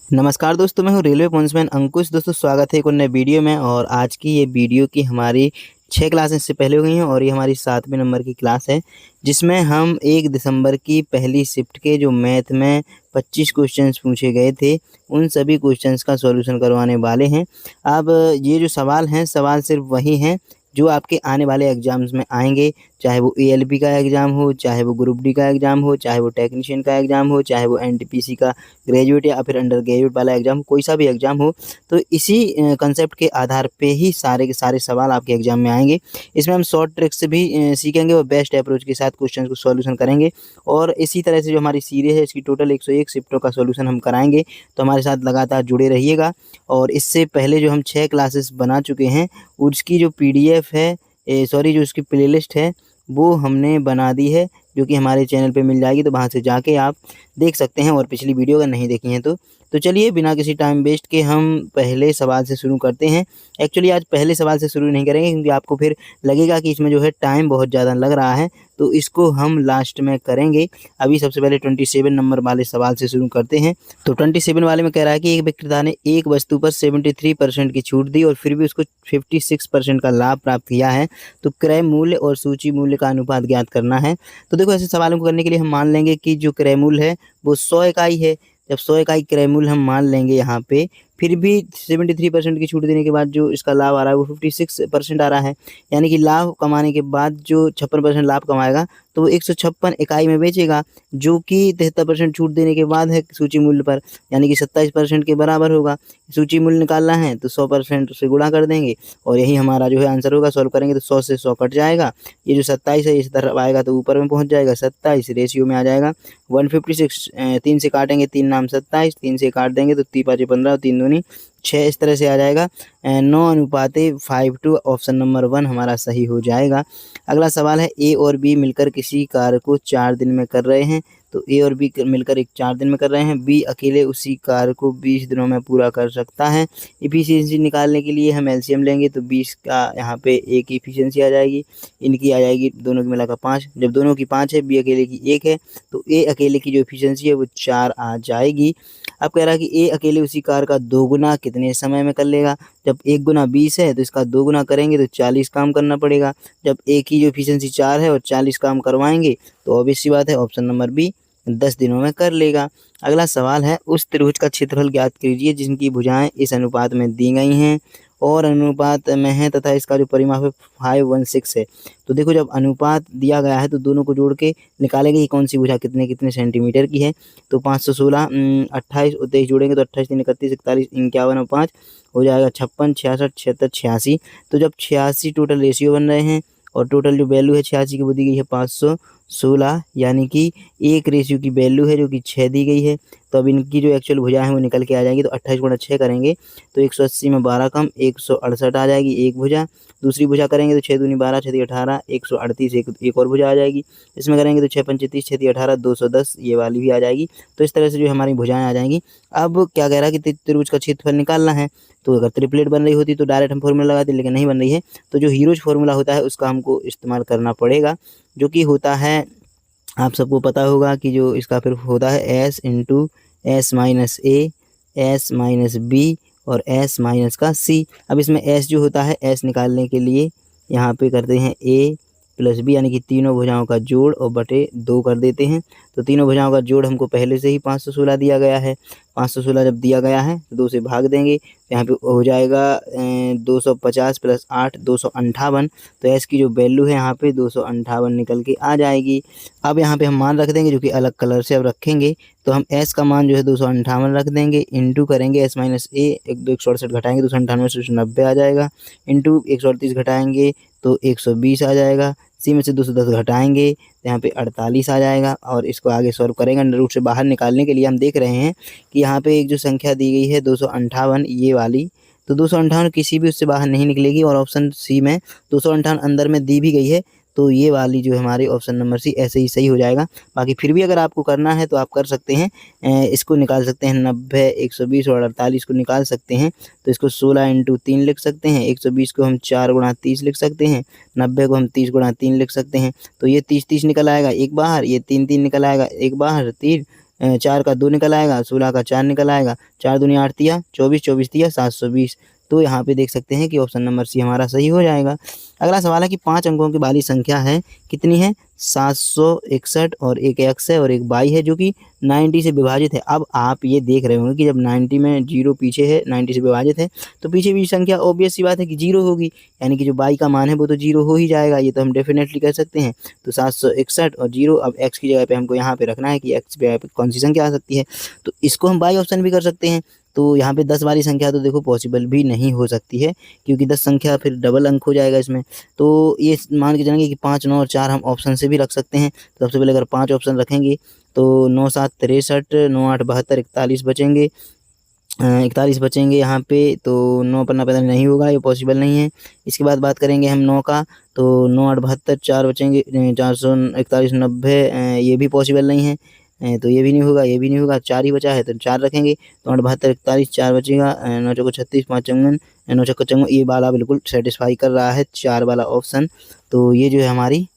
नमस्कार दोस्तों, मैं हूँ रेलवे पोन्समैन अंकुश। दोस्तों स्वागत है एक और नए वीडियो में। और आज की ये वीडियो की हमारी 6 क्लासेस से पहले हो गई हैं और ये हमारी 7वें नंबर की क्लास है, जिसमें हम 1 दिसंबर की पहली शिफ्ट के जो मैथ में 25 क्वेश्चंस पूछे गए थे, उन सभी क्वेश्चंस का सॉल्यूशन करवाने वाले हैं। अब ये जो सवाल हैं, सवाल सिर्फ वही हैं जो आपके आने वाले एग्ज़ाम्स में आएँगे, चाहे वो एएलपी का एग्ज़ाम हो, चाहे वो ग्रुप डी का एग्ज़ाम हो, चाहे वो टेक्नीशियन का एग्ज़ाम हो, चाहे वो एनटीपीसी का ग्रेजुएट या फिर अंडर ग्रेजुएट वाला एग्ज़ाम, कोई सा भी एग्ज़ाम हो, तो इसी कंसेप्ट के आधार पे ही सारे के सारे सवाल आपके एग्ज़ाम में आएँगे। इसमें हम शॉर्ट ट्रिक्स भी सीखेंगे और बेस्ट अप्रोच के साथ क्वेश्चंस को सॉल्यूशन करेंगे। और इसी तरह से जो हमारी सीरीज़ है, इसकी टोटल 101 शिफ्टों का सॉल्यूशन हम कराएँगे, तो हमारे साथ लगातार जुड़े रहिएगा। और इससे पहले जो हम 6 क्लासेस बना चुके हैं, उसकी जो पीडीएफ है, जो उसकी प्लेलिस्ट है, वो हमने बना दी है, जो कि हमारे चैनल पे मिल जाएगी, तो वहाँ से जाके आप देख सकते हैं। और पिछली वीडियो अगर नहीं देखी हैं तो चलिए बिना किसी टाइम वेस्ट के हम पहले सवाल से शुरू करते हैं। एक्चुअली आज पहले सवाल से शुरू नहीं करेंगे, क्योंकि आपको फिर लगेगा कि इसमें जो है टाइम बहुत ज़्यादा लग रहा है, तो इसको हम लास्ट में करेंगे। अभी सबसे पहले 27 नंबर वाले सवाल से शुरू करते हैं। तो 27 वाले में कह रहा है कि एक विक्रेता ने एक वस्तु पर 73% की छूट दी और फिर भी उसको 56% का लाभ प्राप्त किया है, तो क्रय मूल्य और सूची मूल्य का अनुपात ज्ञात करना है। तो देखो, ऐसे सवालों को करने के लिए हम मान लेंगे कि जो क्रय मूल्य है वो 100 इकाई है। जब 100 इकाई क्रय मूल्य हम मान लेंगे यहाँ पे, फिर भी 73% की छूट देने के बाद जो इसका लाभ आ रहा है वो 56% आ रहा है। यानी कि लाभ कमाने के बाद जो 56% लाभ कमाएगा, तो वो 156 इकाई में बेचेगा, जो कि 73% छूट देने के बाद है सूची मूल्य पर, यानी कि 27% के बराबर होगा। सूची मूल्य निकालना है तो 100% से गुणा कर देंगे और यही हमारा जो है आंसर होगा। सॉल्व करेंगे तो 100 से 100 कट जाएगा। ये जो 27 है इस तरफ आएगा तो ऊपर में पहुंच जाएगा, 27 रेशियो में आ जाएगा 156। 3 से काटेंगे, 3 नाम 27, 3 से काट देंगे तो 3 5 15, 3 दूनी 6, इस तरह से आ जाएगा। 9:5 ऑप्शन नंबर 1 हमारा सही हो जाएगा। अगला सवाल है, ए और बी मिलकर किसी कार्य को 4 दिन में कर रहे हैं। तो ए और बी मिलकर एक 4 दिन में कर रहे हैं, बी अकेले उसी कार्य को 20 दिनों में पूरा कर सकता है। इफिशियंसी निकालने के लिए हम एलसीएम लेंगे, तो 20 का यहाँ पे ए की इफिशियंसी आ जाएगी, इनकी आ जाएगी दोनों की मिलाकर 5। जब दोनों की 5 है, बी अकेले की 1 है, तो ए अकेले की जो इफिशियंसी है वो 4 आ जाएगी। अब कह रहा है कि ए अकेले उसी कार का 2 गुना कितने समय में कर लेगा। जब 1 गुना 20 है तो इसका 2 गुना करेंगे तो 40 काम करना पड़ेगा। जब ए की जो इफिशियंसी 4 है और 40 काम करवाएंगे, तो ऑब्वियस सी बात है ऑप्शन नंबर बी 10 दिनों में कर लेगा। अगला सवाल है, उस त्रिभुज का क्षेत्रफल ज्ञात कीजिए जिनकी भुजाएं इस अनुपात में दी गई हैं और अनुपात में है तथा इसका जो परिमाप है 516 है। तो देखो, जब अनुपात दिया गया है तो दोनों को जोड़ के निकालेंगे कि कौन सी भुजा कितने कितने सेंटीमीटर की है। तो 516 28 और 23 जोड़ेंगे तो 28 3 31 41 51 और 5 हो जाएगा 56 66 76 86। तो जब 86 टोटल रेशियो बन रहे हैं और टोटल जो वैल्यू है 86 की वो दी गई है 516, यानी कि एक रेशियो की वैल्यू है जो कि 6 दी गई है। तो अब इनकी जो एक्चुअल भुजाएं हैं वो निकल के आ जाएगी। तो 28 गुणा 6 करेंगे तो 180 में 12 कम 168 आ जाएगी एक भुजा। दूसरी भुजा करेंगे तो 6 दूनी 12 6 18 138 एक और भुजा आ जाएगी। इसमें करेंगे तो 6 पंचे 30 6 18 210 ये वाली भी आ जाएगी। तो इस तरह से जो हमारी भुजाएं आ जाएंगी। अब क्या कह रहा है कि त्रिभुज का क्षेत्रफल निकालना है। तो अगर ट्रिपलेट बन रही होती तो डायरेक्ट हम फॉर्मूला लगाते, लेकिन नहीं बन रही है, तो जो हीरोज फॉर्मूला होता है उसका हमको इस्तेमाल करना पड़ेगा, जो कि होता है, आप सबको पता होगा कि जो इसका फिर होता है एस इंटू एस माइनस ए, एस माइनस बी और एस माइनस का सी। अब इसमें एस जो होता है, एस निकालने के लिए यहाँ पे करते हैं ए प्लस बी, यानी कि तीनों भुजाओं का जोड़ और बटे 2 कर देते हैं। तो तीनों भुजाओं का जोड़ हमको पहले से ही 516 दिया गया है। 516 जब दिया गया है तो 2 से भाग देंगे, तो यहाँ पे हो जाएगा 250 प्लस 8 258। तो एस की जो वैल्यू है यहाँ पे 258 निकल के आ जाएगी। अब यहाँ पे हम मान रख देंगे, जो कि अलग कलर से अब रखेंगे। तो हम एस का मान जो है 258 रख देंगे, इंटू करेंगे एस माइनस ए, 168 घटाएंगे 298 से 90 आ जाएगा, इंटू 138 घटाएंगे तो 120 आ जाएगा। सी में से 210 घटाएंगे तो यहाँ पे 48 आ जाएगा। और इसको आगे सॉल्व करेंगे। अंडर रूट से बाहर निकालने के लिए हम देख रहे हैं कि यहाँ पे एक जो संख्या दी गई है 258 ये वाली, तो 258 किसी भी उससे बाहर नहीं निकलेगी और ऑप्शन सी में 258 अंदर में दी भी गई है, तो ये वाली जो हमारी ऑप्शन नंबर सी ऐसे ही सही हो जाएगा। बाकी फिर भी अगर आपको करना है तो आप कर सकते हैं, इसको निकाल सकते हैं 90 120 और 48 को निकाल सकते हैं। तो इसको 16 इंटू 3 लिख सकते हैं, 120 को हम 4 गुणा 30 लिख सकते हैं, 90 को हम 30 गुणा 3 लिख सकते हैं। तो ये 30 30 निकल आएगा एक बाहर, ये 3 3 निकल आएगा एक बाहर 3, 4 का 2 निकल आएगा, 16 का 4 निकल आएगा, 4 दूनी 8 तिया 24, 24 तिया 720। तो यहाँ पे देख सकते हैं कि ऑप्शन नंबर सी हमारा सही हो जाएगा। अगला सवाल है कि 5 अंकों की वाली संख्या है, कितनी है? 761 और एक x है और एक y है जो कि 90 से विभाजित है। अब आप ये देख रहे होंगे कि जब 90 में 0 पीछे है, 90 से विभाजित है, तो पीछे भी संख्या ऑब्वियस सी बात है कि 0 होगी, यानी कि जो y का मान है वो तो 0 हो ही जाएगा, ये तो हम डेफिनेटली कह सकते हैं। तो 761 और 0, अब x की जगह पे हमको यहाँ पे रखना है कि x पे कौन सी संख्या आ सकती है, तो इसको हम बाई ऑप्शन भी कर सकते हैं। तो यहाँ पे 10 वाली संख्या तो देखो पॉसिबल भी नहीं हो सकती है, क्योंकि 10 संख्या फिर डबल अंक हो जाएगा इसमें। तो ये मान के चलेंगे कि 5, 9 और 4 हम ऑप्शन से भी रख सकते हैं। तो सबसे पहले अगर 5 ऑप्शन रखेंगे तो 9, 7, 63, 9, 8, 72, 41 बचेंगे, 41 बचेंगे यहाँ पे। तो 9 पन्ना पैदा नहीं होगा, ये पॉसिबल नहीं है। इसके बाद बात करेंगे हम 9 का, तो 9, 8, 72, 4 बचेंगे, 441, 90, ये भी पॉसिबल नहीं है। तो ये भी नहीं होगा, ये भी नहीं होगा, 4 ही बचा है तो 4 रखेंगे। तो 8, 72, 41, 4 बचेगा, 9 चौको 36, 5 54, 9 छक्का 54, ये वाला बिल्कुल सेटिस्फाई कर रहा है 4 वाला ऑप्शन। तो ये जो है हमारी,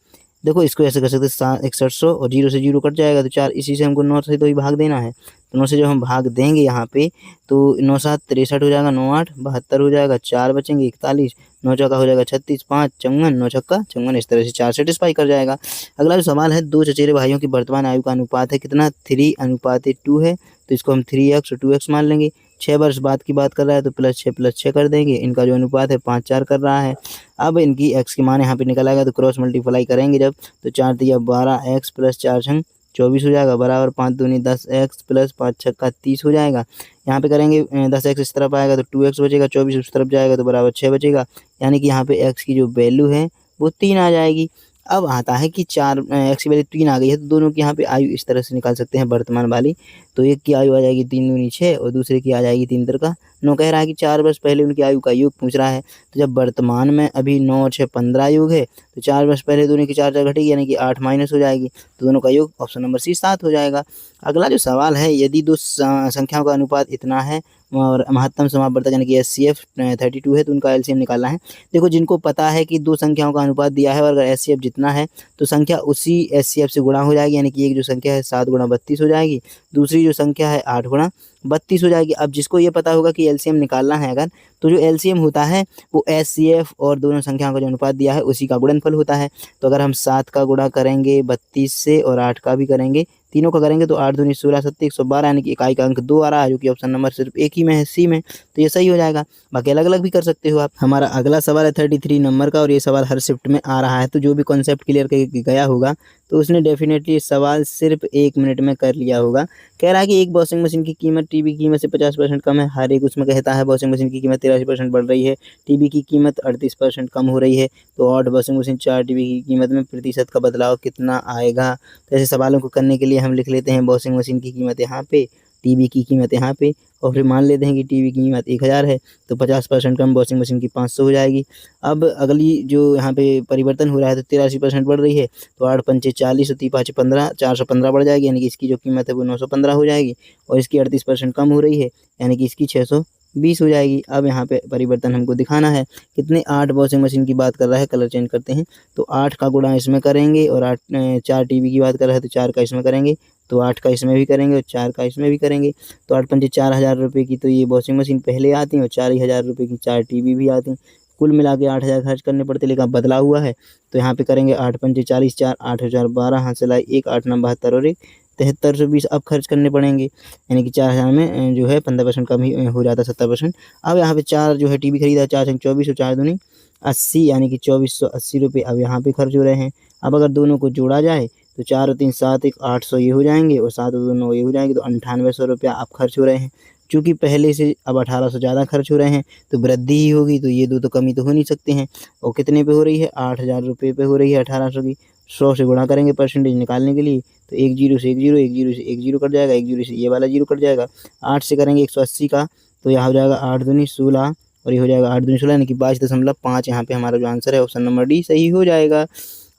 देखो इसको ऐसे कर सकते हैं, 6100 और 0 से 0 कट जाएगा तो 4, इसी से हमको 9 से तो ही भाग देना है। तो 9 से जब हम भाग देंगे यहाँ पे तो 9, 7, 63 हो जाएगा, 9, 8, 72 हो जाएगा, 4 बचेंगे 41, 9 चौका हो जाएगा 36, 5 54, 9 छक्का 54, इस तरह से 4 सेटिस्फाई कर जाएगा। अगला जो सवाल है, 2 चचेरे भाइयों की वर्तमान आयु का अनुपात है कितना? 3:2 है, तो इसको हम 3x और 2x मान लेंगे। 6 वर्ष बाद की बात कर रहा है तो +6 कर देंगे, इनका जो अनुपात है 5:4 कर रहा है। अब इनकी x की मान यहाँ पे निकल आएगा, तो क्रॉस मल्टीप्लाई करेंगे जब, तो 4 तिया 12x प्लस 4 छंग 24 हो जाएगा, बराबर 5 दूनी 10x प्लस 5 छक्का 30 हो जाएगा। यहाँ पे करेंगे 10x इस तरफ आएगा तो 2x बचेगा, 24 उस तरफ जाएगा तो बराबर 6 बचेगा, यानी कि यहाँ पे x की जो वैल्यू है वो 3 आ जाएगी। अब आता है कि 4 x की वैल्यू 3 आ गई है, तो दोनों की यहाँ पे आयु इस तरह से निकाल सकते हैं वर्तमान वाली। तो एक की आयु आ जाएगी 3 दूनी 6 और दूसरे की आ जाएगी 3 तिरका 9। कह रहा है कि 4 वर्ष पहले उनकी आयु का योग पूछ रहा है। तो जब वर्तमान में अभी 9 और 6 15 योग है, तो 4 वर्ष पहले दोनों की 4 घटेगी, यानी कि 8 माइनस हो जाएगी, तो दोनों का योग ऑप्शन नंबर सी 7 हो जाएगा। अगला जो सवाल है, यदि दो संख्याओं का अनुपात इतना है और महत्तम समापवर्तक यानी कि HCF 32 है, तो उनका LCM निकालना है। देखो जिनको पता है कि 2 संख्याओं का अनुपात दिया है और अगर HCF जितना है तो संख्या उसी HCF से गुणा हो जाएगी, यानी कि एक जो संख्या है 7 गुणा 32 हो जाएगी, दूसरी जो संख्या है 8 गुणा 32 हो जाएगी। अब जिसको ये पता होगा कि LCM निकालना है अगर, तो जो LCM होता है वो HCF और दोनों संख्याओं का जो अनुपात दिया है उसी का गुणनफल होता है। तो अगर हम 7 का गुणा करेंगे 32 से और 8 का भी करेंगे, तीनों का करेंगे, तो 8 दूनी 16, 7 112, यानी कि इकाई का अंक 2 आ रहा है, जो कि ऑप्शन नंबर सिर्फ एक ही में है, सी में। तो ये सही हो जाएगा, बाकी अलग अलग भी कर सकते हो आप। हमारा अगला सवाल है 33 नंबर का, और ये सवाल हर शिफ्ट में आ रहा है, तो जो भी कॉन्सेप्ट क्लियर करके गया होगा तो उसने डेफिनेटली सवाल सिर्फ 1 मिनट में कर लिया होगा। कह रहा है कि एक वॉशिंग मशीन की कीमत टीवी की कीमत से 50% कम है। हर एक उसमें कहता है वॉशिंग मशीन की कीमत 83% बढ़ रही है, टीवी की कीमत 38% कम हो रही है। तो 8 वॉशिंग मशीन 4 टीवी की कीमत में प्रतिशत का बदलाव कितना आएगा? तो ऐसे सवालों को करने के लिए हम लिख लेते हैं वॉशिंग मशीन की कीमत यहाँ पे, टीवी की कीमत यहाँ पे, और फिर मान लेते हैं कि टीवी की कीमत 1000 है, तो 50% कम वॉशिंग मशीन की 500 हो जाएगी। अब अगली जो यहाँ पे परिवर्तन हो रहा है, तो 83% बढ़ रही है, तो 8 पंचे 40 और 3 5 15, 415 बढ़ जाएगी, यानी कि इसकी जो कीमत है वो 915 हो जाएगी। और इसकी 38% कम हो रही है, यानी कि इसकी 620 हो जाएगी। अब यहाँ पे परिवर्तन हमको दिखाना है, कितने 8 वॉशिंग मशीन की बात कर रहा है, कलर चेंज करते हैं, तो 8 का गुणा इसमें करेंगे, और 4 टीवी की बात कर रहा है तो 4 का इसमें करेंगे, तो 8 का इसमें भी करेंगे और 4 का इसमें भी करेंगे। तो 8 पंचे 4000 रुपये की तो ये वॉशिंग मशीन पहले आती हैं, और 4000 रुपये की 4 टीवी भी आती हैं। कुल मिला के 8000 खर्च करने पड़ते, लेकिन बदला हुआ है। तो यहाँ पे करेंगे 8 पंचे 40, 4 8 हजार 12, हाथ से लाई 1 8 9 72 और 1 7320 अब खर्च करने पड़ेंगे, यानी कि 4000 में जो है 15% कम ही हो जाता है, 70%। अब यहाँ पे 4 जो है टीवी खरीदा, 4 छंग 24 और 4 दूनी 80, यानी कि 2480 रुपये अब यहाँ पे खर्च हो रहे हैं। अब अगर दोनों को जोड़ा जाए तो 4 और 3 7 1 800 ये हो जाएंगे, और 7 और 2 9 ये हो जाएंगे, तो 9800 रुपया अब खर्च हो रहे हैं। चूँकि पहले से अब 1800 ज़्यादा खर्च हो रहे हैं, तो वृद्धि ही होगी, तो ये दो तो कमी तो हो नहीं सकते हैं। और कितने पे हो रही है? 8000 रुपये पे हो रही है 1800 की। 100 से गुणा करेंगे परसेंटेज निकालने के लिए, तो 1 जीरो से 1 जीरो, 1 जीरो से 1 जीरो कट जाएगा, 1 जीरो से ये वाला जीरो कट जाएगा। 8 से करेंगे 180 का, तो यहाँ हो जाएगा 8 दूनी 16, और ये हो जाएगा 8 दूनी 16, यानी कि 22.5। यहाँ पे हमारा जो आंसर है ऑप्शन नंबर डी सही हो जाएगा।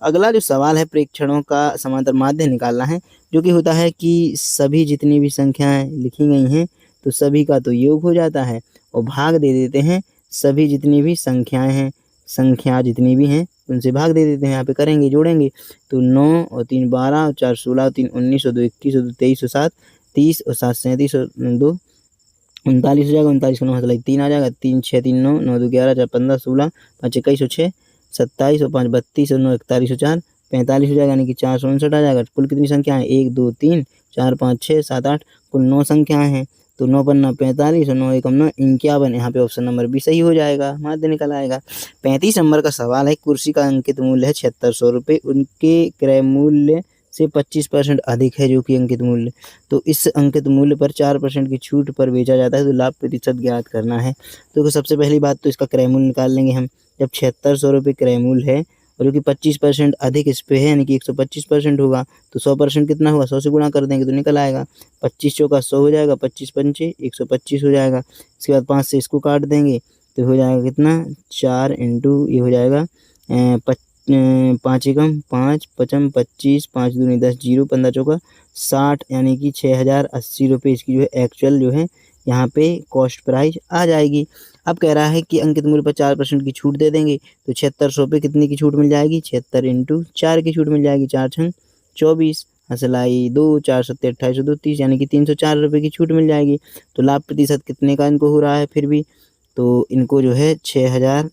अगला जो सवाल है, प्रेक्षणों का समांतर माध्य निकालना है, जो कि होता है कि सभी जितनी भी संख्याएं लिखी गई हैं तो सभी का तो योग हो जाता है, और भाग दे देते हैं सभी जितनी भी संख्याएं हैं, संख्या जितनी भी हैं उनसे भाग दे देते हैं। यहाँ पे करेंगे जोड़ेंगे, तो 9 और 3 12 और 4 16 और 3 19 और 2 21 और 2 23 और 7 30 और 7 37 और 2 39 हो जाएगा। 39 को 9 से 3 आ जाएगा। 3 6 3 9 9 2 11 4 15 16 5 21 और 6 27 और 5 32 और 9 41 और 4 45 हो जाएगा, यानी कि 459 आ जाएगा। कुल कितनी संख्या है? 1 2 3 4 5 6 7 8, कुल 9 संख्याएं हैं। तो 9 पन्ना 45 और 9 एकम 9 51। यहाँ पे ऑप्शन नंबर बी सही हो जाएगा, माध्य निकल आएगा। 35 नंबर का सवाल है, कुर्सी का अंकित मूल्य है 7600 रुपये, उनके क्रय मूल्य से 25% अधिक है जो कि अंकित मूल्य। तो इस अंकित मूल्य पर 4% की छूट पर बेचा जाता है, तो लाभ प्रतिशत ज्ञात करना है। तो सबसे पहली बात तो इसका क्रय मूल्य निकाल लेंगे हम। जब 7600 रुपये क्रय मूल्य है और जो कि 25% अधिक इस पे है, यानी कि 125% होगा, तो 100% कितना होगा? 100 से गुणा कर देंगे तो निकल आएगा। 25 चौका 100 हो जाएगा, 25 पंचे 125 हो जाएगा। इसके बाद 5 से इसको काट देंगे तो हो जाएगा कितना? 4 इंटू ये हो जाएगा 5 एकम 5 पचम 25 5 दूनी 10 जीरो 15 चौका 60, यानी कि 6080 रुपये इसकी जो है एक्चुअल जो है यहाँ पे कॉस्ट प्राइस आ जाएगी। अब कह रहा है कि अंकित मूल्य पर 4% की छूट दे देंगे, तो 7600 पे कितनी की छूट मिल जाएगी? 76 इंटू 4 की छूट मिल जाएगी। 4 छंग 24 हसलाई 2 4 सत्ते 28 2 30, यानी कि 304 रुपये की छूट मिल जाएगी। तो लाभ प्रतिशत कितने का इनको हो रहा है? फिर भी तो इनको जो है 6000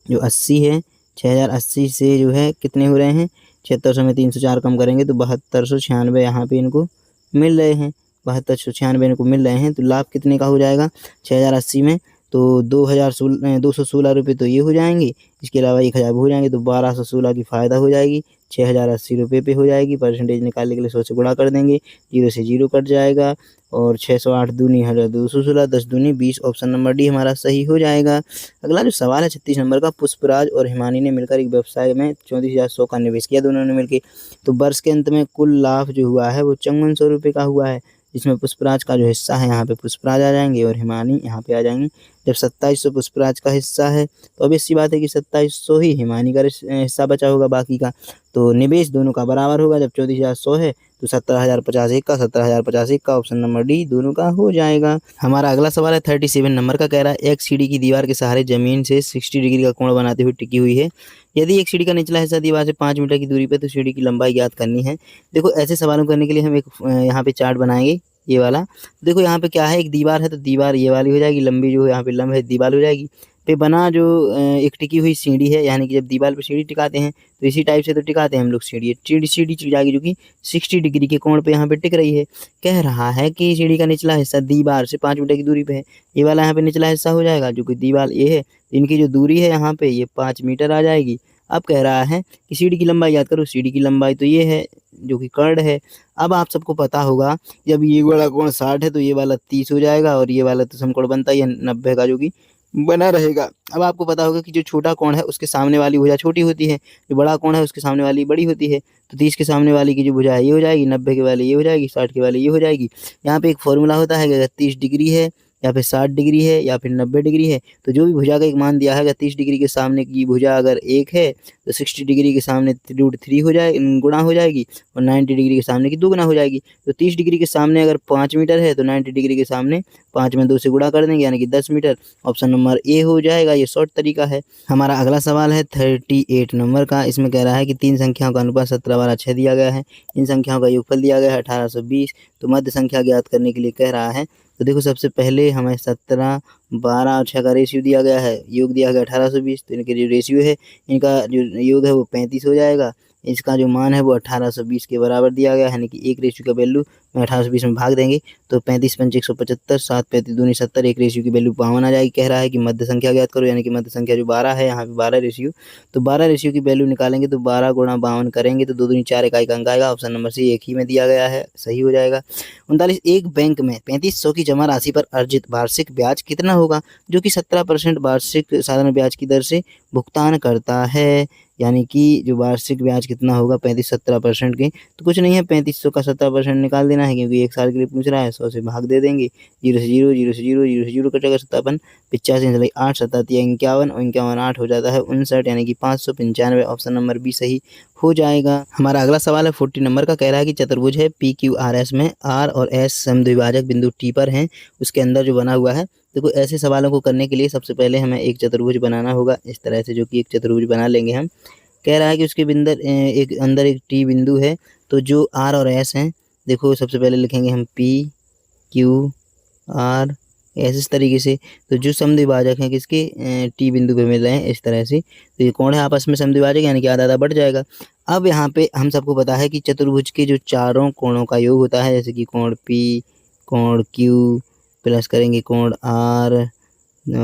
जो 80 है, 6080 से जो है कितने हो रहे हैं? 7600 में 304 कम करेंगे तो 7296 यहाँ पे इनको मिल रहे हैं। 7296 इनको मिल रहे हैं। तो लाभ कितने का हो जाएगा? 6080 में तो 216 रुपये तो ये हो जाएंगे। इसके अलावा 1000 हो जाएंगे, तो 1216 की फ़ायदा हो जाएगी। 6080 रुपये पे हो जाएगी। परसेंटेज निकालने के लिए 100 से गुणा कर देंगे, 0 से 0 कट जाएगा और 608 दूनी 1216 10 दूनी 20, ऑप्शन नंबर डी हमारा सही हो जाएगा। अगला जो सवाल है 36 नंबर का, पुष्पराज और हिमानी ने मिलकर एक व्यवसाय में 34,100 का निवेश किया दोनों ने मिलकर। तो वर्ष के अंत में कुल लाभ जो हुआ है वो 5400 रुपये का हुआ है, जिसमें पुष्पराज का जो हिस्सा है यहाँ पे पुष्पराज आ जाएंगे और हिमानी यहाँ पे आ जाएंगे। जब 2700 पुष्पराज का हिस्सा है तो अब ऐसी बात है कि 2700 ही हिमानी का हिस्सा बचा होगा बाकी का। तो निवेश दोनों का बराबर होगा। जब 34,100 है तो 17,050 एक का 17,050 एक का, ऑप्शन नंबर डी दोनों का हो जाएगा। हमारा अगला सवाल है 37 नंबर का, कह रहा है एक सीढ़ी की दीवार के सहारे जमीन से 60 डिग्री का कोण बनाते हुए टिकी हुई है। यदि एक सीढ़ी का निचला हिस्सा दीवार से 5 मीटर की दूरी पे, तो सीढ़ी की लंबाई ज्ञात करनी है। देखो ऐसे सवालों करने के लिए हम एक यहाँ पे चार्ट बनाएंगे, ये वाला। देखो यहाँ पे क्या है, एक दीवार है तो दीवार ये वाली हो जाएगी, लंबी जो यहाँ पे लंब है दीवार हो जाएगी। पे बना जो एक टिकी हुई सीढ़ी है, यानी कि जब दीवार पे सीढ़ी टिकाते हैं तो इसी टाइप से तो टिकाते हैं हम लोग सीढ़ी। सीढ़ी जाएगी जो कि 60 डिग्री के कोण पे यहाँ पे टिक रही है। कह रहा है कि सीढ़ी का निचला हिस्सा दीवार से 5 मीटर की दूरी पे है, ये वाला यहाँ पे निचला हिस्सा हो जाएगा जो कि दीवार ये है। इनकी जो दूरी है यहाँ पे ये 5 मीटर आ जाएगी। अब कह रहा है कि सीढ़ी की लंबाई याद करो, सीढ़ी की लंबाई तो ये है जो कि कर्ण है। अब आप सबको पता होगा जब ये वाला कोण 60 है तो ये वाला 30 हो जाएगा और ये वाला तो समकोण बनता ही है 90 का जो कि बना रहेगा। अब आपको पता होगा कि जो छोटा कोण है उसके सामने वाली भुजा छोटी होती है, जो बड़ा कोण है उसके सामने वाली बड़ी होती है। तो 30 के सामने वाली की जो भुजा है ये हो जाएगी, 90 के वाली ये हो जाएगी, 60 के वाली ये हो जाएगी। यहाँ पे एक फॉर्मूला होता है कि अगर 30 डिग्री है या फिर 60 डिग्री है या फिर 90 डिग्री है, तो जो भी भुजा का एक मान दिया है, अगर 30 डिग्री के सामने की भुजा अगर 1 है तो 60 डिग्री के सामने √3 हो जाए गुणा हो जाएगी और 90 डिग्री के सामने की 2 गुना हो जाएगी। तो 30 डिग्री के सामने अगर 5 मीटर है तो 90 डिग्री के सामने 5 में 2 से गुणा कर देंगे, यानी कि 10 मीटर, ऑप्शन नंबर ए हो जाएगा। ये शॉर्ट तरीका है। हमारा अगला सवाल है 38 नंबर का, इसमें कह रहा है कि 3 संख्याओं का अनुपात 17/6 दिया गया है, इन संख्याओं का योगफल दिया गया है 1820, तो मध्य संख्या ज्ञात करने के लिए कह रहा है। तो देखो सबसे पहले हमें 17 12 और 6 का रेशियो दिया गया है, योग दिया गया 1820, तो इनके जो रेशियो है इनका जो योग है वो 35 हो जाएगा। इसका जो मान है वो 1820 के बराबर दिया गया है, यानी कि एक रेशियो का वैल्यू में 1820 में भाग देंगे तो 35 पंच 175, 7 35 दूनी 70, एक रेशियो की वैल्यू 52 आ जाएगी। कह रहा है कि मध्य संख्या ज्ञात करो, यानी कि मध्य संख्या जो 12 है यहाँ पे 12 रेशियो, तो 12 रेशियो की वैल्यू निकालेंगे तो 12 गुणा 52 करेंगे तो 2 दूनी 4 इकाई का अंक आएगा। ऑप्शन नंबर सी एक ही में दिया गया है, सही हो जाएगा। 39 एक बैंक में 3500 की जमा राशि पर अर्जित वार्षिक ब्याज कितना होगा, जो कि 17% वार्षिक साधारण ब्याज की दर से भुगतान करता है, यानी कि जो वार्षिक ब्याज कितना होगा 35-17% के, तो कुछ नहीं है 3500 का 17% निकाल देना है, क्योंकि एक साल के लिए पूछ रहा है। 100 से भाग दे देंगे, 0 से 0 0 से 0 0 से 0 कटेगा 57, 85 8 7 51 और 51 8 हो जाता है 59, यानी कि 595, ऑप्शन नंबर बी सही हो जाएगा। हमारा अगला सवाल है 40 नंबर का, कह रहा है कि चतुर्भुज है PQRS में R और S समद्विभाजक बिंदु T पर हैं, उसके अंदर जो बना हुआ है। देखो ऐसे सवालों को करने के लिए सबसे पहले हमें एक चतुर्भुज बनाना होगा, इस तरह से जो कि एक चतुर्भुज बना लेंगे हम। कह रहा है कि उसके अंदर एक टी बिंदु है, तो जो R और S हैं देखो सबसे पहले लिखेंगे हम P Q R S इस तरीके से। तो जो समद्विभाजक हैं किसके T बिंदु पे मिल रहे हैं इस तरह से, तो ये कोण है आपस में समद्विभाजक, यानी कि आधा आधा बढ़ जाएगा। अब यहाँ पे हम सबको पता है कि चतुर्भुज के जो चारों कोणों का योग होता है, जैसे कि कोण P, कोण Q, प्लस करेंगे कोण R,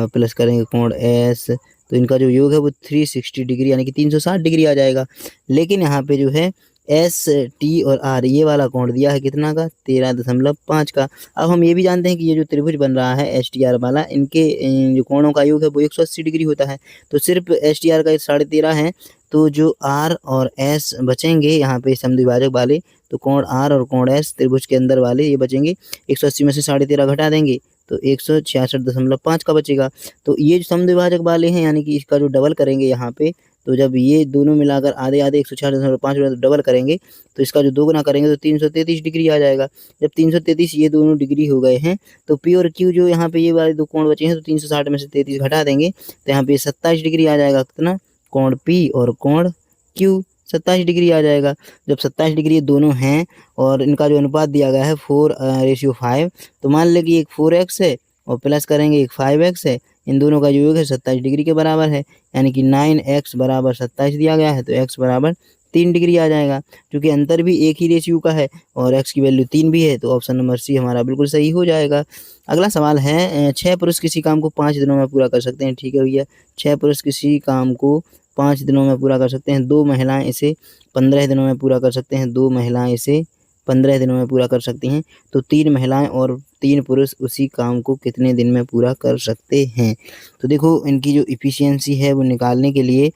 प्लस करेंगे कोण S, तो इनका जो योग है वो 360 डिग्री यानी कि 360 डिग्री आ जाएगा। लेकिन यहाँ पे जो है एस टी और आर ये वाला कोण दिया है कितना का, 13.5 का। अब हम ये भी जानते हैं कि ये जो त्रिभुज बन रहा है एस टी आर वाला, इनके जो कोणों का योग है वो 180 डिग्री होता है। तो सिर्फ एस टी आर का 13.5 है, तो जो आर और एस बचेंगे यहाँ पे समद्विभाजक वाले, तो कोण आर और कोण एस त्रिभुज के अंदर वाले ये बचेंगे, 180 में से 13.5 घटा देंगे तो 166.5 का बचेगा। तो ये जो समद्विभाजक वाले हैं यानी कि इसका जो डबल करेंगे यहाँ पे, तो जब ये दोनों मिलाकर आधे आधे 166.5 तो डबल करेंगे तो इसका जो दोगुना करेंगे तो 333 डिग्री आ जाएगा। जब 333 ये दोनों डिग्री हो गए हैं तो पी और क्यू जो यहाँ पे ये वाले दो कोण बचे हैं, तो 360 में से 33 घटा देंगे तो यहाँ पे 27 डिग्री आ जाएगा। कितना, कोण पी और कोण क्यू 27 डिग्री आ जाएगा। जब 27 डिग्री ये दोनों हैं और इनका जो अनुपात दिया गया है 4:5, तो मान लें कि एक 4x है और प्लस करेंगे एक 5x है, इन दोनों का जो योग है 27 डिग्री के बराबर है, यानी कि 9x बराबर 27 दिया गया है, तो x बराबर 3 डिग्री आ जाएगा। क्योंकि अंतर भी एक ही रेशियो का है और x की वैल्यू 3 भी है, तो ऑप्शन नंबर सी हमारा बिल्कुल सही हो जाएगा। अगला सवाल है 6 पुरुष किसी काम को 5 दिनों में पूरा कर सकते हैं। ठीक है भैया, 6 पुरुष किसी काम को 5 दिनों में पूरा कर सकते हैं, 2 महिलाएं इसे 15 दिनों में पूरा कर सकते हैं, 2 महिलाएं इसे 15 दिनों में पूरा कर सकती हैं, तो 3 महिलाएं और 3 पुरुष उसी काम को कितने दिन में पूरा कर सकते हैं। तो देखो इनकी जो इफ़िशियंसी है वो निकालने के लिए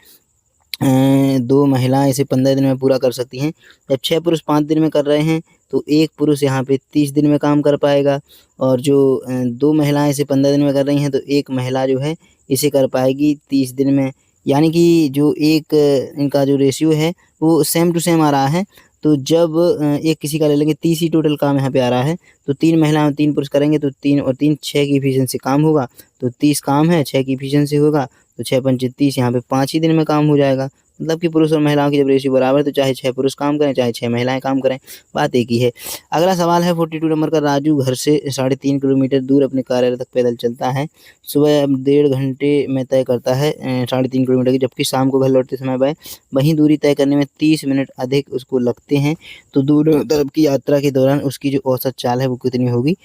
2 महिलाएं इसे 15 दिन में पूरा कर सकती हैं। जब 6 पुरुष 5 दिन में कर रहे हैं तो एक पुरुष यहाँ पे 30 दिन में काम कर पाएगा, और जो 2 महिलाएं इसे 15 दिन में कर रही हैं तो एक महिला जो है इसे कर पाएगी 30 दिन में, यानी कि जो एक इनका जो रेशियो है वो सेम टू सेम आ रहा है। तो जब एक किसी का ले लेंगे 30 ही टोटल काम यहाँ पे आ रहा है, तो 3 महिलाएं और 3 पुरुष करेंगे तो 3 और 3 6 की इफिशियंसी काम होगा, तो 30 काम है 6 की इफिशियंसी होगा, तो 6 पंचे 30, यहाँ पे 5 ही दिन में काम हो जाएगा। मतलब कि पुरुष और महिलाओं की जब रेशियो बराबर है तो चाहे 6 पुरुष काम करें चाहे 6 महिलाएं काम करें, बात एक ही है। अगला सवाल है 42 नंबर का, राजू घर से 3.5 किलोमीटर दूर अपने कार्यालय तक पैदल चलता है। सुबह 1.5 घंटे में तय करता है 3.5 किलोमीटर की, जबकि शाम को घर लौटते समय वह वहीं दूरी तय करने में 30 मिनट अधिक उसको लगते हैं। तो दोनों तरफ की यात्रा के दौरान उसकी जो औसत चाल है वो कितनी होगी।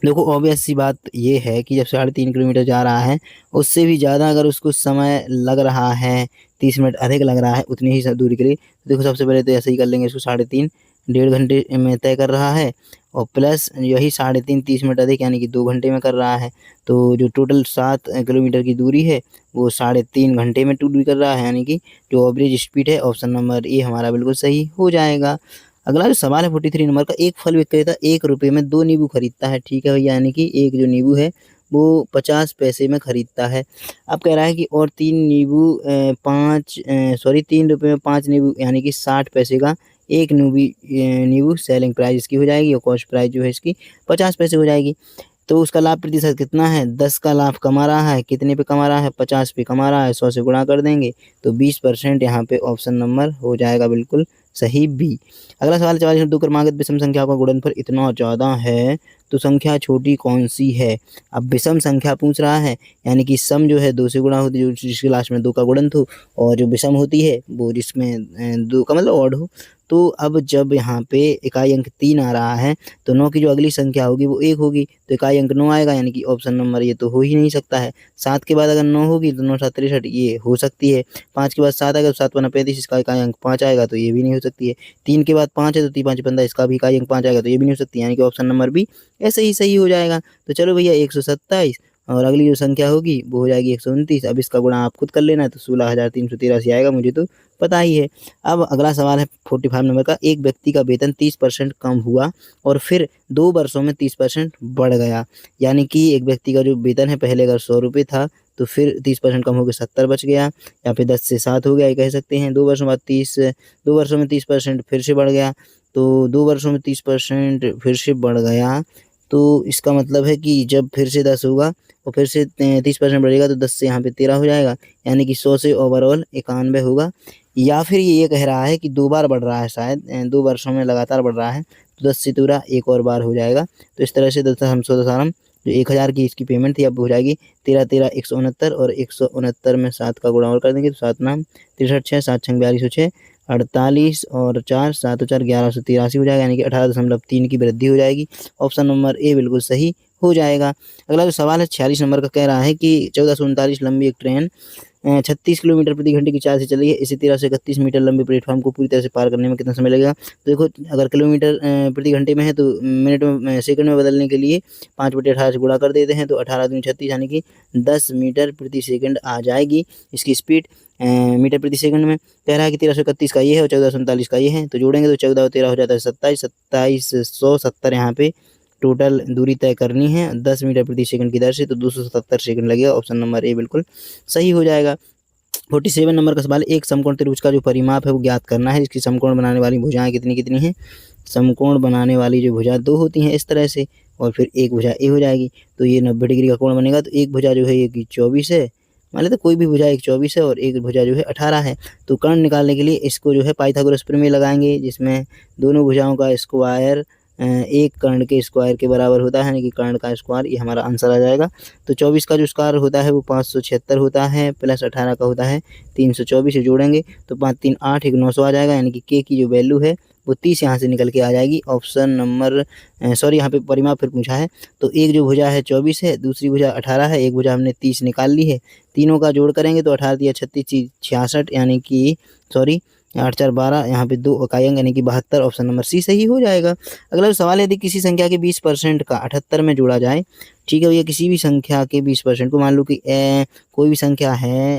देखो ऑब्वियस सी बात ये है कि जब 3.5 किलोमीटर जा रहा है उससे भी ज़्यादा अगर उसको समय लग रहा है, 30 मिनट अधिक लग रहा है उतनी ही दूरी के लिए, तो देखो सबसे पहले तो ऐसे ही कर लेंगे इसको 3.5 1.5 घंटे में तय कर रहा है, और प्लस यही 3.5 30 मिनट अधिक यानी कि 2 घंटे में कर रहा है, तो जो टोटल 7 किलोमीटर की दूरी है वो 3.5 घंटे में टूट भी कर रहा है, यानी कि जो एवरेज स्पीड है ऑप्शन नंबर ए हमारा बिल्कुल सही हो जाएगा। अगला जो सवाल है 43 नंबर का, एक फल विक्रेता 1 रुपये में 2 नींबू खरीदता है। ठीक है भैया, यानी कि एक जो नींबू है वो 50 पैसे में खरीदता है। अब कह रहा है कि और 3 नींबू 3 रुपये में 5 नींबू यानी कि 60 पैसे का एक नींबू सेलिंग प्राइस इसकी हो जाएगी, और कॉस्ट प्राइस जो है इसकी 50 पैसे हो जाएगी। तो उसका लाभ प्रतिशत कितना है, 10 का लाभ कमा रहा है, कितने पे कमा रहा है, 50 पे कमा रहा है, 100 से गुणा कर देंगे तो 20% यहाँ पे ऑप्शन नंबर हो जाएगा बिल्कुल सही बी। अगला सवाल 44 दो क्रमांकित विषम संख्या का गुणनफल इतना ज़्यादा है तो संख्या छोटी कौन सी है। अब विषम संख्या पूछ रहा है, यानी कि सम जो है 2 से गुणा होती है, जिसके लास्ट में 2 का गुणन हो, और जो विषम होती है वो जिसमें 2 का मतलब ऑड हो। तो अब जब यहाँ पे इकाई अंक 3 आ रहा है तो 9 की जो अगली संख्या होगी वो 1 होगी, तो इकाई अंक 9 आएगा, यानी कि ऑप्शन नंबर ये तो हो ही नहीं सकता है। 7 के बाद अगर 9 होगी तो 9 7 63 ये हो सकती है। 5 के बाद 7 आएगा तो 7 5 35, इसका इकाई अंक 5 आएगा तो ये भी नहीं हो सकती है। 3 के बाद 5 है तो 3 5 15, इसका भी इकाई अंक 5 आएगा तो ये भी नहीं हो सकती, यानी कि ऑप्शन नंबर भी ऐसे ही सही हो जाएगा। तो चलो भैया 127 और अगली जो संख्या होगी वो हो जाएगी 129। अब इसका गुणा आप खुद कर लेना है, तो 16,383 आएगा, मुझे तो पता ही है। अब अगला सवाल है 45 नंबर का, एक व्यक्ति का वेतन 30% कम हुआ और फिर 2 वर्षों में 30% बढ़ गया, यानी कि एक व्यक्ति का जो वेतन है पहले अगर 100 रुपये था तो फिर 30% कम होकर 70 बच गया, या फिर 10 से 7 हो गया ये कह सकते हैं। 2 वर्षों बाद 2 वर्षों में 30% फिर से बढ़ गया, तो 2 वर्षों में 30% फिर से बढ़ गया, तो इसका मतलब है कि जब फिर से 10 होगा और फिर से 30% बढ़ेगा तो 10 से यहाँ पे 13 हो जाएगा, यानी कि 100 से ओवरऑल 91 होगा। या फिर ये कह रहा है कि 2 बार बढ़ रहा है, शायद 2 वर्षों में लगातार बढ़ रहा है, तो 10 से तुरा एक और बार हो जाएगा। तो इस तरह से हम जो 1000 की इसकी पेमेंट थी अब हो जाएगी 13 169 और 169 में 7 का गुणा और कर देंगे तो 7 नाम 63 6 7 6 4206 48 और 4 7 और 4 1183 हो जाएगा, यानी कि 18.3 की वृद्धि हो जाएगी। ऑप्शन नंबर ए बिल्कुल सही हो जाएगा। अगला जो सवाल है 46 नंबर का कह रहा है कि 1439 लंबी एक ट्रेन 36 किलोमीटर प्रति घंटे की चाल से चल रही है। इसी 13 से 31 मीटर लंबे प्लेटफॉर्म को पूरी तरह से पार करने में कितना समय लगेगा। तो देखो अगर किलोमीटर प्रति घंटे में है तो मिनट में सेकंड में बदलने के लिए 5/18 से गुणा कर देते हैं तो 18 दूनी 36 यानी कि 10 मीटर प्रति सेकंड आ जाएगी इसकी स्पीड मीटर प्रति सेकंड में। कह रहा है कि 1331 का ये है और 1439 का ये है, तो जोड़ेंगे तो 14 और 13 हो जाता है 27, 2770 यहाँ पे टोटल दूरी तय करनी है 10 मीटर प्रति सेकंड की दर से, तो 277 सेकंड लगेगा। ऑप्शन नंबर ए बिल्कुल सही हो जाएगा। 47 नंबर का सवाल, एक समकोण त्रिभुज का जो परिमाप है वो ज्ञात करना है। इसकी समकोण बनाने वाली भुजाएं कितनी कितनी हैं। समकोण बनाने वाली जो भुजा 2 होती हैं इस तरह से, और फिर एक भुजा ए हो जाएगी, तो ये 90 डिग्री का कोण बनेगा। तो एक भुजा जो है ये कि 24 है, मान लेते कोई भी भुजा एक 24 है और एक भुजा जो है 18 है। तो कर्ण निकालने के लिए इसको जो है पाइथागोरस प्रमेय लगाएंगे, जिसमें दोनों भुजाओं का स्क्वायर एक कर्ण के स्क्वायर के बराबर होता है, यानी कि कर्ण का स्क्वायर, ये हमारा आंसर आ जाएगा। तो 24 का जो स्क्वायर होता है वो 576 होता है, प्लस 18 का होता है 324, से जोड़ेंगे तो 5 3 8 1 900 आ जाएगा, यानी कि के की जो वैल्यू है वो 30 यहाँ से निकल के आ जाएगी। ऑप्शन नंबर सॉरी यहाँ पे परिमाप फिर पूछा है, तो एक जो भुजा है 24 है, दूसरी भुजा 18 है, एक भुजा हमने 30 निकाल ली है, तीनों का जोड़ करेंगे तो 18 या 36 66, यानी कि सॉरी 8 4 12, यहाँ पे 2 इकाई अंक यानी कि 72। ऑप्शन नंबर सी सही हो जाएगा। अगला सवाल है, यदि किसी संख्या के 20% का 78 में जोड़ा जाए, ठीक है भैया, किसी भी संख्या के 20% को, मान लो कि कोई भी संख्या है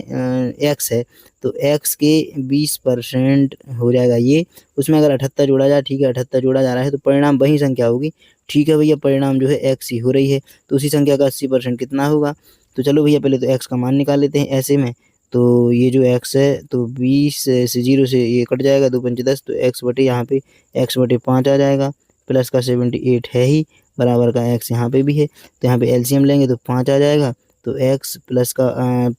एक्स है, तो एक्स के 20% हो जाएगा ये, उसमें अगर 78 जोड़ा जाए, ठीक है 78 जोड़ा जा रहा है तो परिणाम वही संख्या होगी, ठीक है भैया, परिणाम जो है एक्स ही हो रही है, तो उसी संख्या का 80% कितना होगा। तो चलो भैया पहले तो एक्स का मान निकाल लेते हैं ऐसे में। तो ये जो x है तो 20 से 0 से ये कट जाएगा, 2 पंचे 10, तो x बटे यहाँ पे x/5 आ जाएगा, प्लस का 78 है ही, बराबर का x यहाँ पे भी है, तो यहाँ पे एलसीएम लेंगे तो 5 आ जाएगा, तो x प्लस का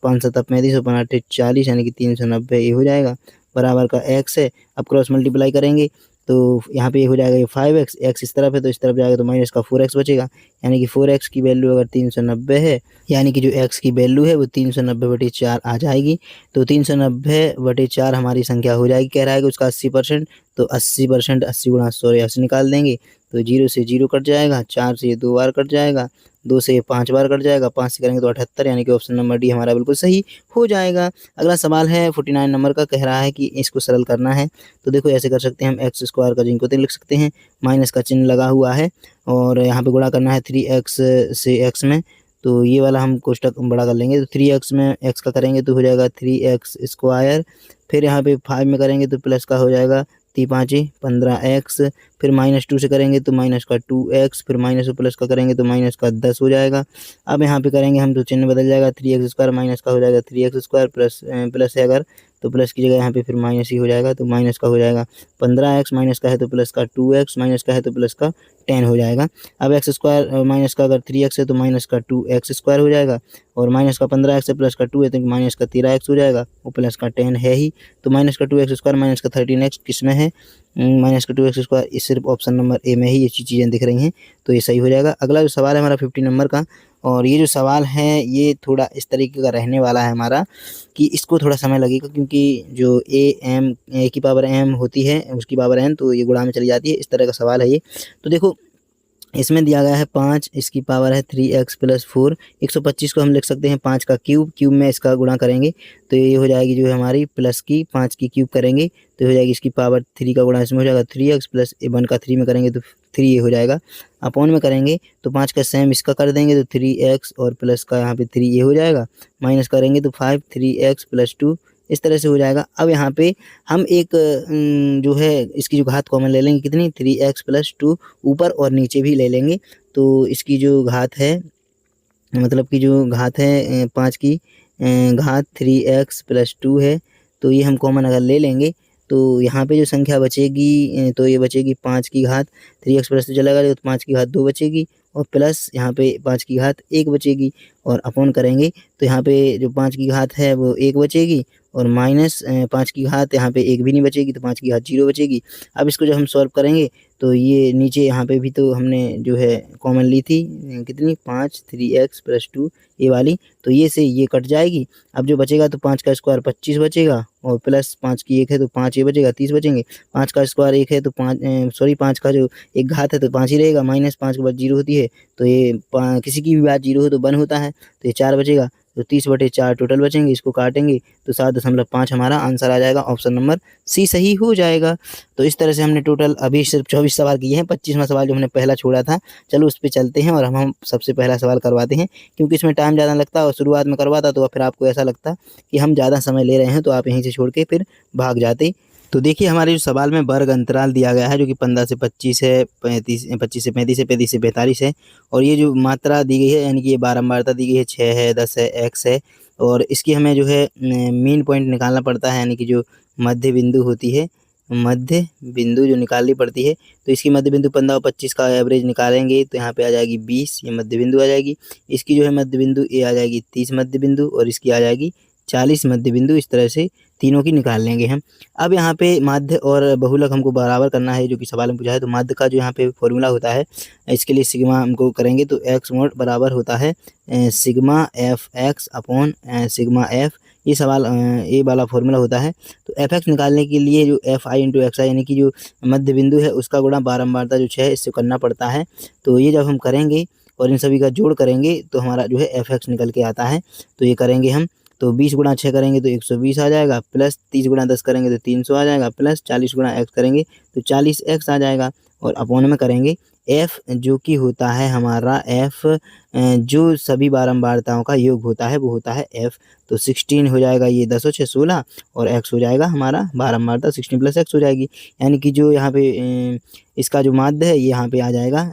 5 7 35 और 5 8 40, यानी कि 390 ये हो जाएगा, बराबर का x है। अब क्रॉस मल्टीप्लाई करेंगे तो यहाँ पे हो जाएगा ये 5x, x इस तरफ है तो इस तरफ जाएगा तो माइनस का 4x बचेगा, यानी कि 4x की वैल्यू अगर 390 है, यानी कि जो x की वैल्यू है वो 390/4 आ जाएगी। तो 390/4 हमारी संख्या हो जाएगी। कह रहा है कि उसका 80%, तो 80% 80 गुणा 100 यहाँ से निकाल देंगे, तो 0 से 0 कट जाएगा, 4 से ये 2 बार कट जाएगा, 2 से 5 बार कट जाएगा, 5 से करेंगे तो 78, यानी कि ऑप्शन नंबर डी हमारा बिल्कुल सही हो जाएगा। अगला सवाल है 49 नंबर का, कह रहा है कि इसको सरल करना है। तो देखो ऐसे कर सकते हैं हम, एक्स स्क्वायर का जिनको लिख सकते हैं, माइनस का चिन्ह लगा हुआ है और यहाँ पे गुणा करना है 3x से x में, तो ये वाला हम कोष्टक बड़ा कर लेंगे, तो 3x में x का करेंगे तो हो जाएगा 3x स्क्वायर, फिर यहाँ पे 5 में करेंगे तो प्लस का हो जाएगा 3 5 15x, फिर -2 से करेंगे तो माइनस का 2x, फिर माइनस और प्लस का करेंगे तो माइनस का 10 हो जाएगा। अब यहाँ पे करेंगे हम तो चिन्ह बदल जाएगा, 3x स्क्वायर माइनस का हो जाएगा 3x स्क्वायर, प्लस है अगर तो प्लस की जगह यहाँ पे फिर माइनस ही हो जाएगा, तो माइनस का हो जाएगा 15x, माइनस का है तो प्लस का 2x, माइनस का है तो प्लस का 10 हो जाएगा। अब एक्स स्क्वायर माइनस का अगर 3x है तो माइनस का 2x स्क्वायर हो जाएगा, और माइनस का 15x है प्लस का 2 है तो माइनस का 13x हो जाएगा, और प्लस का 10 है ही, तो माइनस का 2x स्क्वायर माइनस का 13x किस में है, माइनस का 2x स्क्वायर, इस सिर्फ ऑप्शन नंबर ए में ही ये चीज़ें दिख रही हैं, तो ये सही हो जाएगा। अगला जो सवाल है हमारा 50 नंबर का, और ये जो सवाल है ये थोड़ा इस तरीके का रहने वाला है हमारा कि इसको थोड़ा समय लगेगा, क्योंकि जो ए की पावर m होती है उसकी पावर n, तो ये गुणा में चली जाती है, इस तरह का सवाल है ये। तो देखो इसमें दिया गया है 5, इसकी पावर है 3x + 4, 125 को हम लिख सकते हैं 5 का क्यूब में इसका गुणा करेंगे तो ये हो जाएगी जो है हमारी प्लस की 5 की क्यूब करेंगे तो हो जाएगी इसकी पावर 3 का गुणा इसमें हो जाएगा 3x प्लस 1 का 3 में करेंगे तो 3 ये हो जाएगा, अपॉन में करेंगे तो 5 का सेम इसका कर देंगे तो 3x और प्लस का यहाँ पे 3 ये हो जाएगा, माइनस करेंगे तो 5 3x + 2 इस तरह से हो जाएगा। अब यहाँ पे हम एक जो है इसकी जो घात कॉमन ले लेंगे, कितनी 3x + 2 ऊपर और नीचे भी ले लेंगे, तो इसकी जो घात है मतलब कि जो घात है 5 की घात 3x + 2 है, तो ये हम कॉमन अगर ले लेंगे तो यहाँ पे जो संख्या बचेगी तो ये बचेगी 5 की घात 3x प्लस तो चला गया तो 5 की घात 2 बचेगी, और प्लस यहाँ पे 5 की घात 1 बचेगी, और अपॉन करेंगे तो यहाँ पे जो 5 की घात है वो 1 बचेगी, और माइनस 5 की घात, यहाँ पे 1 भी नहीं बचेगी तो 5 की घात 0 बचेगी। अब इसको जब हम सॉल्व करेंगे तो ये नीचे यहाँ पे भी तो हमने जो है कॉमन ली थी, कितनी 5 3x + 2 ये वाली, तो ये से ये कट जाएगी। अब जो बचेगा तो 5 का स्क्वायर 25 बचेगा और प्लस 5 की 1 है तो 5 ये बचेगा 30 बचेंगे। 5 का स्क्वायर 1 है तो 5 का जो एक घात है तो 5 ही रहेगा, माइनस 5 के बाद 0 होती है तो ये किसी की भी बात 0 हो तो 1 होता है, तो ये 4 बचेगा, तो 30/4 टोटल बचेंगे। इसको काटेंगे तो 7.5 हमारा आंसर आ जाएगा, ऑप्शन नंबर सी सही हो जाएगा। तो इस तरह से हमने टोटल अभी सिर्फ 24 सवाल किए हैं। 25वां सवाल जो हमने पहला छोड़ा था, चलो उस पर चलते हैं और हम सबसे पहला सवाल करवाते हैं, क्योंकि इसमें टाइम ज़्यादा लगता है और शुरुआत में करवाता तो फिर आपको ऐसा लगता कि हम ज़्यादा समय ले रहे हैं, तो आप यहीं से छोड़ के फिर भाग जाते। तो देखिए हमारे जो सवाल में वर्ग अंतराल दिया गया है जो कि 15 से 25 है, 25 से 35 है, 35 से 45 है, और ये जो मात्रा दी गई है यानी कि ये बारंबारता दी गई है, 6 है, 10 है, x है, और इसकी हमें जो है मीन पॉइंट निकालना पड़ता है, यानी कि जो मध्य बिंदु होती है, मध्य बिंदु जो निकालनी पड़ती है। तो इसकी मध्य बिंदु 15 और 25 का एवरेज निकालेंगे तो यहाँ पे आ जाएगी 20, ये मध्य बिंदु आ जाएगी। इसकी जो है मध्य बिंदु ये आ जाएगी 30 मध्य बिंदु, और इसकी आ जाएगी 40 मध्य बिंदु। इस तरह से तीनों की निकाल लेंगे हम। अब यहाँ पे माध्य और बहुलक हमको बराबर करना है, जो कि सवाल में पूछा है। तो माध्य का जो यहाँ पे फॉर्मूला होता है, इसके लिए सिग्मा हमको करेंगे तो x मोड बराबर होता है sigma F x upon sigma F. ये सवाल ये वाला फॉर्मूला होता है। तो एफ एक्स निकालने के लिए जो एफ आई इंटू एक्स आई यानी कि जो मध्य बिंदु है उसका गुणा बारंबारता जो 6 है इससे करना पड़ता है। तो ये जब हम करेंगे और इन सभी का जोड़ करेंगे तो हमारा जो है एफ एक्स निकल के आता है। तो ये करेंगे हम, तो 20 गुणा 6 करेंगे तो 120 आ जाएगा, प्लस 30 गुणा 10 करेंगे तो 300 आ जाएगा, प्लस 40 गुणा x करेंगे तो 40x आ जाएगा, और अपॉन में करेंगे f जो कि होता है हमारा f जो सभी बारंबारताओं का योग होता है वो होता है f। तो 16 हो जाएगा, ये 10 और 6 16, और x हो जाएगा हमारा बारंबारता 16 + x हो जाएगी, यानी कि जो यहाँ पे इसका जो माध्य है ये यहाँ पे आ जाएगा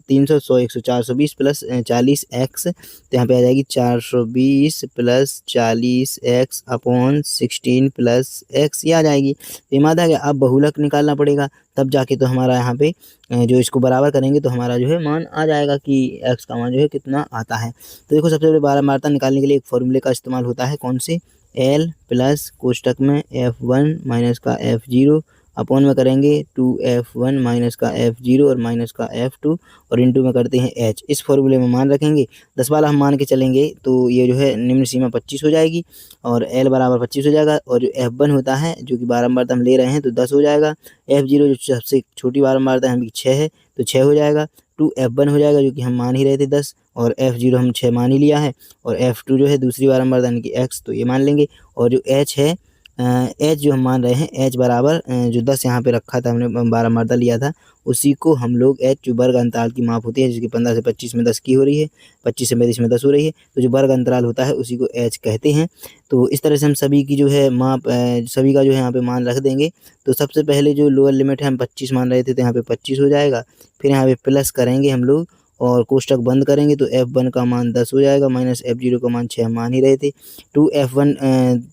300 100 100 420 प्लस 40x। तो यहाँ पे आ जाएगी 420 plus 40x upon 16 plus x, ये आ जाएगी। तो ये माध्य आ गया। अब बहुलक निकालना पड़ेगा, तब जाके तो हमारा यहाँ पे जो इसको बराबर करेंगे तो हमारा जो है मान आ जाएगा कि x का मान जो है कितना आता है। तो देखो सबसे पहले बारंबारता निकालने के लिए एक फॉर्मूले का इस्तेमाल होता है, कौन से, l प्लस कोष्टक में f1 माइनस का f0 अपॉन में करेंगे 2f1 माइनस का f0 और माइनस का f2 और इंटू में करते हैं h। इस फॉर्मूले में मान रखेंगे, 10 वाला हम मान के चलेंगे तो ये जो है निम्न सीमा 25 हो जाएगी और l बराबर 25 हो जाएगा, और जो f1 होता है जो कि बारंबारता हम ले रहे हैं तो 10 हो जाएगा, f0 जो सबसे छोटी बारंबारता है 6 है तो 6 हो जाएगा, 2f1 हो जाएगा जो कि हम मान ही रहे थे 10, और f0 हम 6 मान ही लिया है, और f2 जो है दूसरी बारंबारता यानी कि x तो ये मान लेंगे, और जो h है h जो हम मान रहे हैं h बराबर जो 10 यहाँ पे रखा था हमने बारंबारता लिया था उसी को हम लोग h जो वर्ग अंतराल की माप होती है जिसकी 15 से 25 में 10 की हो रही है, 25 से 35 में 10 हो रही है, तो जो वर्ग अंतराल होता है उसी को h कहते हैं। तो इस तरह से हम सभी की जो है माप सभी का जो है यहाँ पे मान रख देंगे। तो सबसे पहले जो लोअर लिमिट है हम 25 मान रहे थे तो यहाँ पे 25 हो जाएगा, फिर यहाँ पे प्लस करेंगे हम लोग और कोष्टक बंद करेंगे तो f1 का मान 10 हो जाएगा, माइनस f0 का मान 6 मान ही रहे थे, 2f1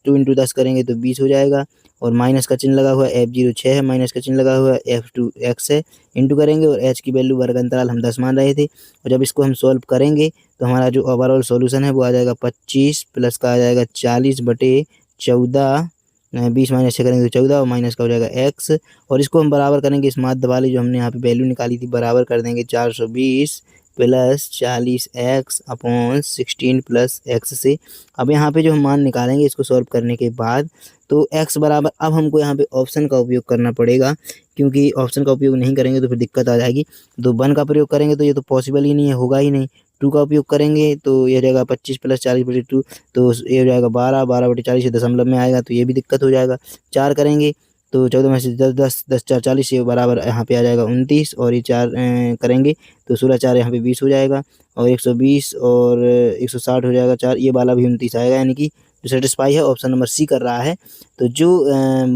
2 इंटू 10 करेंगे तो 20 हो जाएगा, और माइनस का चिन्ह लगा हुआ है, f0 6 है, माइनस का चिन्ह लगा हुआ है, f2 x है, इंटू करेंगे और h की वैल्यू वर्ग अंतराल हम 10 मान रहे थे, और जब इसको हम सॉल्व करेंगे तो हमारा जो ओवरऑल सॉल्यूशन है वो आ जाएगा 25 प्लस का आ जाएगा 40/14, 20 माइनस 6 करेंगे तो 14 और माइनस का हो जाएगा x, और इसको हम बराबर करेंगे इस माध्य वाली जो हमने यहाँ पे वैल्यू निकाली थी बराबर कर देंगे 420 plus 40x upon 16 plus x से। अब यहाँ पे जो हम मान निकालेंगे इसको सॉल्व करने के बाद तो x बराबर, अब हमको यहाँ पे ऑप्शन का उपयोग करना पड़ेगा, क्योंकि ऑप्शन का उपयोग नहीं करेंगे तो फिर दिक्कत आ जाएगी। तो 1 का प्रयोग करेंगे तो ये तो पॉसिबल ही नहीं है, होगा ही नहीं। 2 का उपयोग करेंगे तो ये हो जाएगा 25 प्लस 40/2, तो ये हो जाएगा 12/40 दशमलव में आएगा तो ये भी दिक्कत हो जाएगा। 4 करेंगे तो 14 में से 10 10 10 4 40, ये बराबर यहाँ पे आ जाएगा 29, और ये 4 करेंगे तो 16 4 यहाँ पे 20 हो जाएगा, और 120 और 160 हो जाएगा 4, ये वाला भी 29 आएगा, यानी कि जो सेटिस्फाई है ऑप्शन नंबर सी कर रहा है। तो जो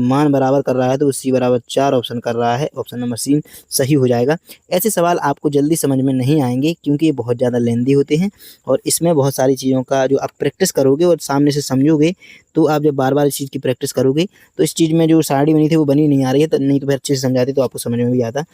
मान बराबर कर रहा है तो वो सी बराबर 4 ऑप्शन कर रहा है, ऑप्शन नंबर सी सही हो जाएगा। ऐसे सवाल आपको जल्दी समझ में नहीं आएंगे क्योंकि ये बहुत ज़्यादा लेंदी होते हैं, और इसमें बहुत सारी चीज़ों का जो आप प्रैक्टिस करोगे और सामने से समझोगे तो आप जब बार बार इस चीज़ की प्रैक्टिस करोगे तो इस चीज़ में जो सारणी बनी थी वो बनी नहीं आ रही है, तो नहीं तो फिर अच्छे से समझाते तो आपको समझ में भी आता।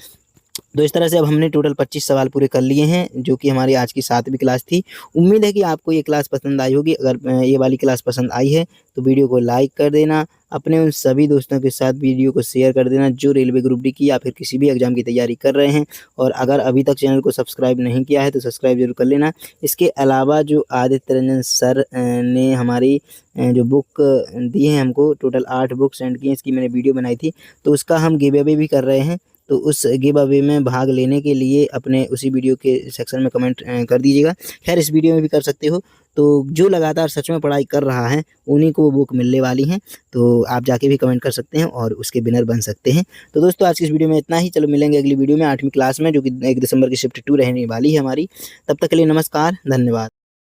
तो इस तरह से अब हमने टोटल 25 सवाल पूरे कर लिए हैं, जो कि हमारी आज की 7वीं क्लास थी। उम्मीद है कि आपको ये क्लास पसंद आई होगी। अगर ये वाली क्लास पसंद आई है तो वीडियो को लाइक कर देना, अपने उन सभी दोस्तों के साथ वीडियो को शेयर कर देना जो रेलवे ग्रुप डी की या फिर किसी भी एग्ज़ाम की तैयारी कर रहे हैं। और अगर अभी तक चैनल को सब्सक्राइब नहीं किया है तो सब्सक्राइब जरूर कर लेना। इसके अलावा जो आदित्य रंजन सर ने हमारी जो बुक दी है हमको, टोटल 8 बुक सेंड की हैं, इसकी मैंने वीडियो बनाई थी, तो उसका हम गिव अवे भी कर रहे हैं। तो उस गिव अवे में भाग लेने के लिए अपने उसी वीडियो के सेक्शन में कमेंट कर दीजिएगा। खैर इस वीडियो में भी कर सकते हो। तो जो लगातार सच में पढ़ाई कर रहा है उन्हीं को वो बुक मिलने वाली हैं, तो आप जाके भी कमेंट कर सकते हैं और उसके विनर बन सकते हैं। तो दोस्तों आज की इस वीडियो में इतना ही। चलो मिलेंगे अगली वीडियो में 8वीं क्लास में, जो कि 1 दिसंबर की शिफ्ट 2 रहने वाली है हमारी। तब तक के लिए नमस्कार, धन्यवाद।